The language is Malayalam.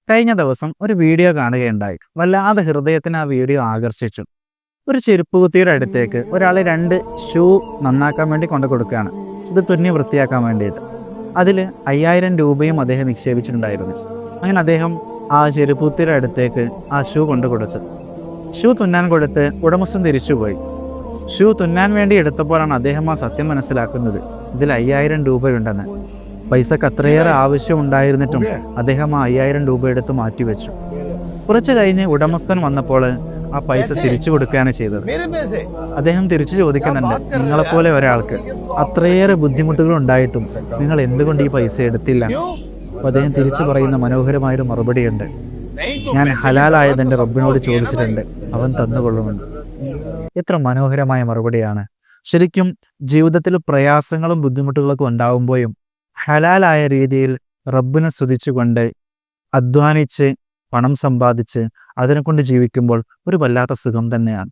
കഴിഞ്ഞ ദിവസം ഒരു വീഡിയോ കാണുകയുണ്ടായി. വല്ലാതെ ഹൃദയത്തിന് ആ വീഡിയോ ആകർഷിച്ചു. ഒരു ചെരുപ്പ് കുത്തിയുടെ അടുത്തേക്ക് ഒരാൾ 2 ഷൂ നന്നാക്കാൻ വേണ്ടി കൊണ്ടു കൊടുക്കുകയാണ്. ഇത് തുന്നി വൃത്തിയാക്കാൻ വേണ്ടിയിട്ട്. അതിൽ 5000 രൂപയും അദ്ദേഹം നിക്ഷേപിച്ചിട്ടുണ്ടായിരുന്നു. അങ്ങനെ അദ്ദേഹം ആ ചെരുപ്പ് കുത്തിയുടെ അടുത്തേക്ക് ആ ഷൂ കൊണ്ടു കൊടുത്തു. ഷൂ തുന്നാൻ കൊടുത്ത് ഉടമസ്ഥൻ തിരിച്ചുപോയി. ഷൂ തുന്നാൻ വേണ്ടി എടുത്തപ്പോഴാണ് അദ്ദേഹം ആ സത്യം മനസ്സിലാക്കുന്നത്, ഇതിൽ 5000 രൂപയുണ്ടെന്ന്. പൈസക്ക് അത്രയേറെ ആവശ്യമുണ്ടായിരുന്നിട്ടും അദ്ദേഹം ആ 5000 രൂപ എടുത്ത് മാറ്റിവെച്ചു. കുറച്ച് കഴിഞ്ഞ് ഉടമസ്ഥൻ വന്നപ്പോൾ ആ പൈസ തിരിച്ചു കൊടുക്കുകയാണ് ചെയ്തത്. അദ്ദേഹം തിരിച്ചു ചോദിക്കുന്നുണ്ട്, നിങ്ങളെപ്പോലെ ഒരാൾക്ക് അത്രയേറെ ബുദ്ധിമുട്ടുകൾ ഉണ്ടായിട്ടും നിങ്ങൾ എന്തുകൊണ്ട് ഈ പൈസ എടുത്തില്ല? അപ്പോൾ അദ്ദേഹം തിരിച്ചു പറയുന്ന മനോഹരമായൊരു മറുപടിയുണ്ട്, ഞാൻ ഹലാലായത് എൻ്റെ റബ്ബിനോട് ചോദിച്ചിട്ടുണ്ട്, അവൻ തന്നുകൊള്ളുമെന്ന്. എത്ര മനോഹരമായ മറുപടിയാണ്. ശരിക്കും ജീവിതത്തിൽ പ്രയാസങ്ങളും ബുദ്ധിമുട്ടുകളൊക്കെ ഉണ്ടാവുമ്പോഴും ഹലാലായ രീതിയിൽ റബ്ബിനെ സ്തുതിച്ചുകൊണ്ട് അധ്വാനിച്ച് പണം സമ്പാദിച്ച് അതിനെക്കൊണ്ട് ജീവിക്കുമ്പോൾ ഒരു വല്ലാത്ത സുഖം തന്നെയാണ്.